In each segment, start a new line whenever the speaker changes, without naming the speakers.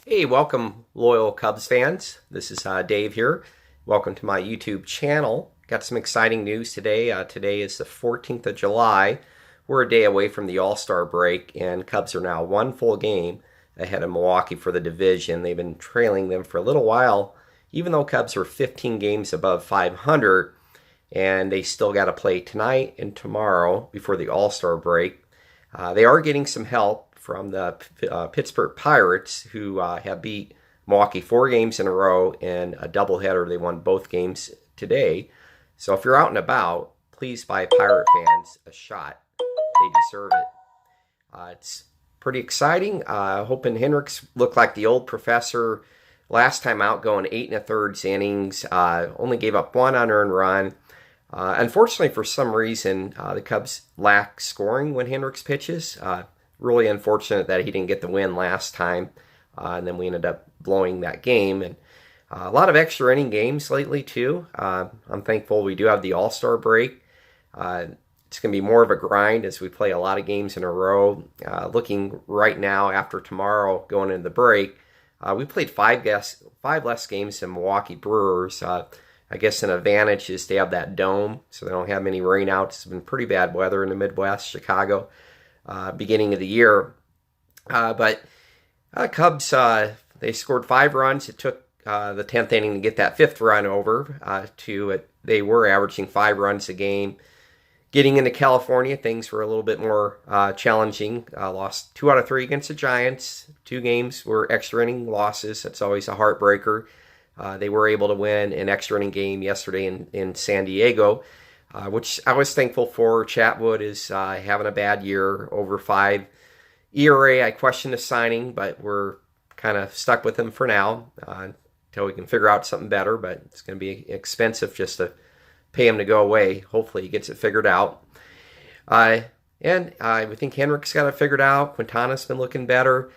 Hey, welcome loyal Cubs fans. This is Dave here. Welcome to my YouTube channel. Got some exciting news today. Today is the 14th of July. We're a day away from the All-Star break, and Cubs are now one full game ahead of Milwaukee for the division. They've been trailing them for a little while, even though Cubs are 15 games above 500, and they still got to play tonight and tomorrow before the All-Star break. They are getting some help from the Pittsburgh Pirates, who have beat Milwaukee 4 games in a row in a doubleheader. They won both games today. So if you're out and about, please buy Pirate fans a shot. They deserve it. It's pretty exciting. Hoping Hendricks looked like the old professor last time out, going 8 1/3 innings. Only gave up 1 unearned run. Unfortunately, for some reason, the Cubs lack scoring when Hendricks pitches. Really unfortunate that he didn't get the win last time, and then we ended up blowing that game. And a lot of extra inning games lately too. I'm thankful we do have the All-Star break. It's going to be more of a grind as we play a lot of games in a row. Looking right now after tomorrow going into the break, we played five less games than Milwaukee Brewers. I guess an advantage is they have that dome, so they don't have many rainouts. It's been pretty bad weather in the Midwest, Chicago. Beginning of the year. But Cubs, they scored 5 runs. It took the 10th inning to get that 5th run over to it. They were averaging 5 runs a game. Getting into California, things were a little bit more challenging. Lost 2 out of 3 against the Giants. 2 games were extra inning losses. That's always a heartbreaker. They were able to win an extra inning game yesterday in San Diego, which I was thankful for. Chatwood is having a bad year, over 5 ERA. I question the signing, but we're kind of stuck with him for now until we can figure out something better. But it's going to be expensive just to pay him to go away. Hopefully he gets it figured out. And I think Hendricks got it figured out. Quintana's been looking better.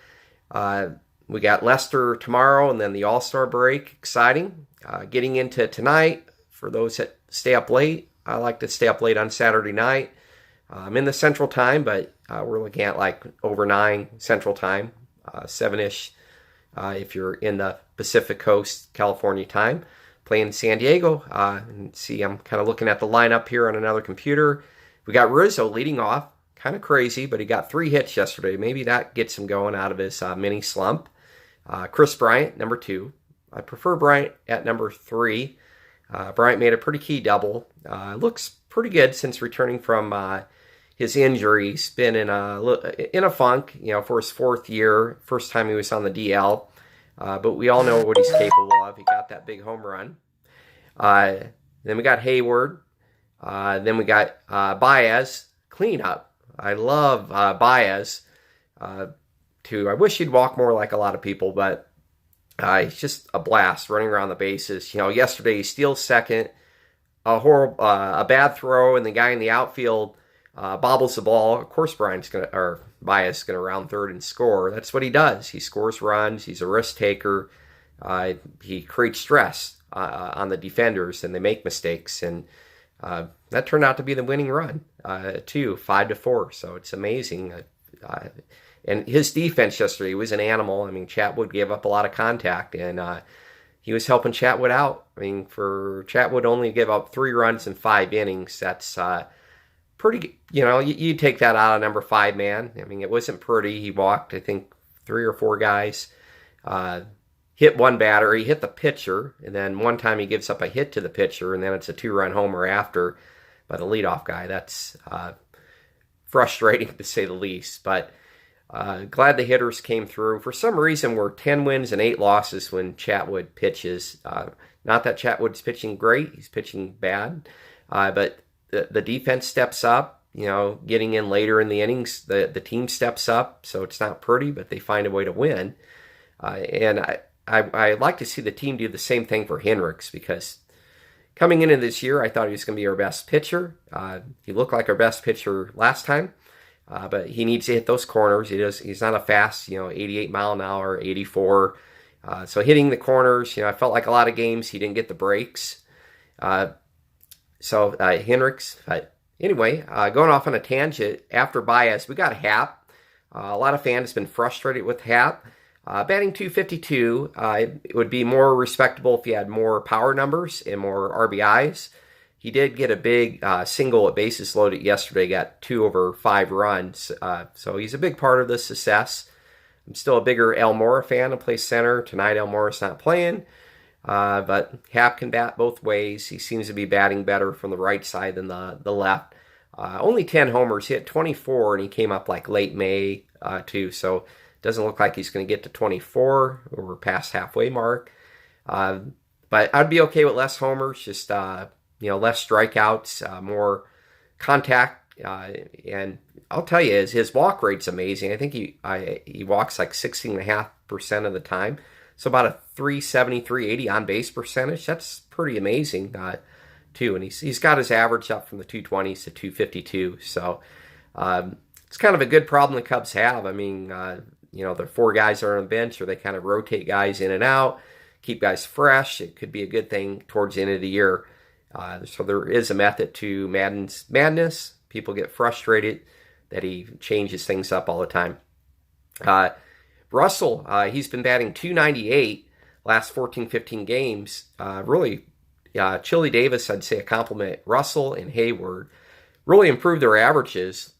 We got Lester tomorrow and then the All-Star break. Exciting. Getting into tonight, for those that stay up late, I like to stay up late on Saturday night. I'm in the Central Time, but we're looking at like over 9 Central Time, 7-ish if you're in the Pacific Coast, California time. Playing San Diego. And see, I'm kind of looking at the lineup here on another computer. We got Rizzo leading off. Kind of crazy, but he got 3 hits yesterday. Maybe that gets him going out of his mini slump. Chris Bryant, number 2. I prefer Bryant at number 3. Bryant made a pretty key double. Looks pretty good since returning from his injury. He's been in a funk, for his 4th year. First time he was on the DL. But we all know what he's capable of. He got that big home run. Then we got Hayward. Then we got Baez. Cleanup. I love Baez. I wish he'd walk more like a lot of people, but he's just a blast running around the bases. Yesterday he steals second, a bad throw, and the guy in the outfield bobbles the ball. Of course, Baez is gonna round third and score. That's what he does. He scores runs. He's a risk taker. He creates stress on the defenders, and they make mistakes. And that turned out to be the winning run, too, 5-4. So it's amazing. And his defense yesterday was an animal. I mean, Chatwood gave up a lot of contact, and he was helping Chatwood out. I mean, for Chatwood only to give up 3 runs in 5 innings, that's pretty, you take that out of number 5 man. I mean, it wasn't pretty. He walked, I think, 3 or 4 guys, hit one batter. He hit the pitcher, and then one time he gives up a hit to the pitcher, and then it's a 2-run homer after by the leadoff guy. That's frustrating, to say the least, but glad the hitters came through. For some reason, we're 10 wins and 8 losses when Chatwood pitches. Not that Chatwood's pitching great. He's pitching bad. But the defense steps up. Getting in later in the innings, the team steps up. So it's not pretty, but they find a way to win. And I like to see the team do the same thing for Hendricks, because coming into this year, I thought he was going to be our best pitcher. He looked like our best pitcher last time. But he needs to hit those corners. He's not a fast, 88 mile an hour, 84. So hitting the corners, I felt like a lot of games he didn't get the breaks. Hendricks. Anyway, going off on a tangent, after Baez, we got Happ. A lot of fans have been frustrated with Happ. Batting 252, it would be more respectable if he had more power numbers and more RBIs. He did get a big single at bases loaded yesterday, got 2 over 5 runs. So he's a big part of the success. I'm still a bigger Almora fan and plays center. Tonight Almora's not playing. But Happ can bat both ways. He seems to be batting better from the right side than the left. Only 10 homers. He hit 24, and he came up like late May, too. So it doesn't look like he's going to get to 24. We're past halfway mark. But I'd be okay with less homers, just less strikeouts, more contact. And I'll tell you, his walk rate's amazing. I think he walks like 16.5% of the time. So about a 370, 380 on base percentage. That's pretty amazing, too. And he's got his average up from the 220s to 252. So it's kind of a good problem the Cubs have. I mean, the 4 guys are on the bench, or they kind of rotate guys in and out, keep guys fresh. It could be a good thing towards the end of the year. So there is a method to Maddon's madness. People get frustrated that he changes things up all the time. Russell, he's been batting 298 last 14, 15 games. Really, Chili Davis, I'd say a compliment. Russell and Hayward really improved their averages,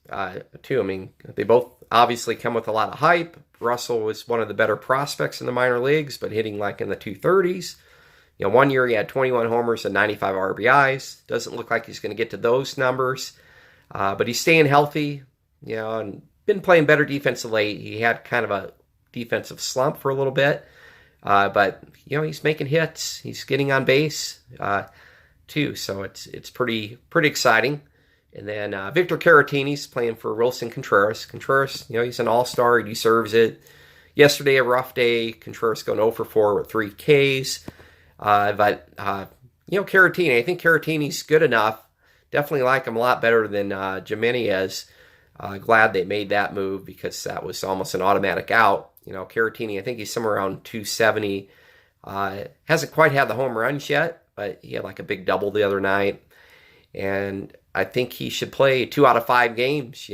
too. I mean, they both obviously come with a lot of hype. Russell was one of the better prospects in the minor leagues, but hitting like in the 230s. One year he had 21 homers and 95 RBIs. Doesn't look like he's going to get to those numbers, but he's staying healthy, and been playing better defense of late. He had kind of a defensive slump for a little bit, but he's making hits. He's getting on base, too. So it's pretty exciting. And then Victor Caratini's playing for Wilson Contreras. Contreras, he's an all-star. He deserves it. Yesterday, a rough day. Contreras going 0 for 4 with 3 Ks. But Caratini, I think Caratini's good enough. Definitely like him a lot better than Jimenez. Glad they made that move, because that was almost an automatic out. Caratini, I think he's somewhere around 270. Hasn't quite had the home runs yet, but he had like a big double the other night. And I think he should play 2 out of 5 games,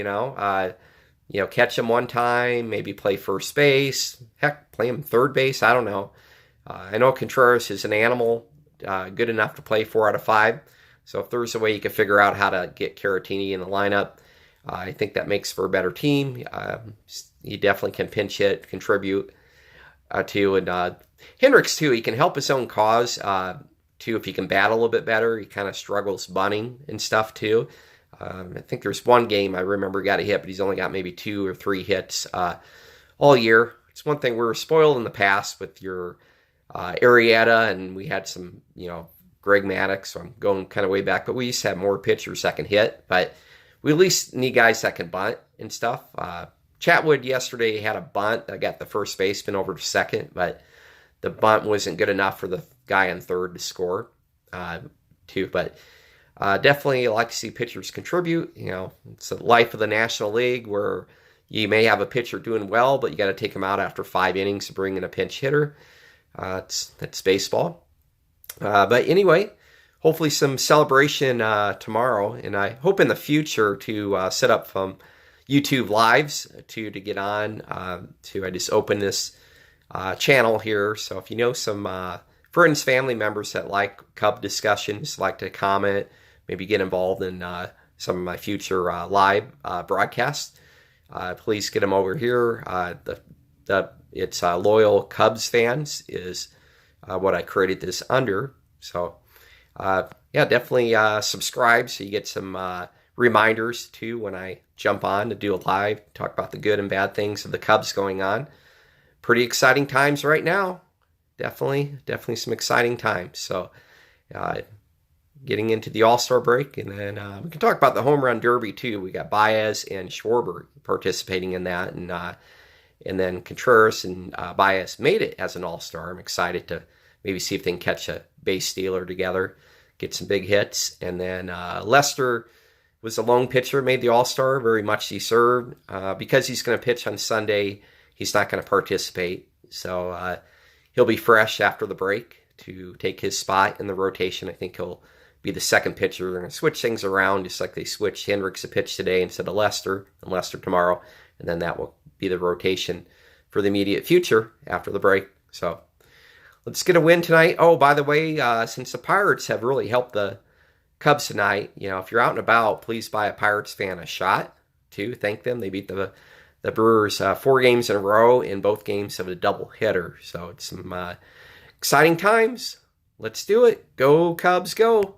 catch him one time, maybe play first base, heck, play him third base. I don't know. I know Contreras is an animal, good enough to play 4 out of 5. So if there's a way you can figure out how to get Caratini in the lineup, I think that makes for a better team. He definitely can pinch hit, contribute, too. And Hendricks, too, he can help his own cause, too, if he can bat a little bit better. He kind of struggles bunting and stuff, too. I think there's one game I remember got a hit, but he's only got maybe 2 or 3 hits all year. It's one thing we were spoiled in the past with your Arrieta, and we had some, Greg Maddux, so I'm going kind of way back, but we used to have more pitchers that can hit, but we at least need guys that can bunt and stuff. Chatwood yesterday had a bunt that got the first baseman over to second, but the bunt wasn't good enough for the guy on third to score, too. But definitely like to see pitchers contribute. It's the life of the National League, where you may have a pitcher doing well, but you got to take him out after 5 innings to bring in a pinch hitter. That's baseball. But anyway, hopefully some celebration tomorrow, and I hope in the future to set up some YouTube lives to get on. I just opened this channel here, so if you know some friends, family members that like Cub discussions, like to comment, maybe get involved in some of my future live broadcasts, please get them over here. It's Loyal Cubs Fans is what I created this under. So, definitely subscribe so you get some reminders, too, when I jump on to do a live, talk about the good and bad things of the Cubs going on. Pretty exciting times right now. Definitely some exciting times. So, getting into the All-Star break, and then we can talk about the Home Run Derby, too. We got Baez and Schwarber participating in that, and then Contreras and Baez made it as an All-Star. I'm excited to maybe see if they can catch a base stealer together, get some big hits. And then Lester was a lone pitcher, made the All-Star, very much deserved. Because he's going to pitch on Sunday, he's not going to participate. So he'll be fresh after the break to take his spot in the rotation. I think he'll be the second pitcher. They're going to switch things around, just like they switched Hendricks a pitch today instead of Lester, and Lester tomorrow. And then that will be the rotation for the immediate future after the break. So let's get a win tonight. Oh, by the way, since the Pirates have really helped the Cubs tonight, if you're out and about, please buy a Pirates fan a shot too. Thank them. They beat the Brewers 4 games in a row, in both games of a double hitter. So it's some exciting times. Let's do it. Go Cubs, go.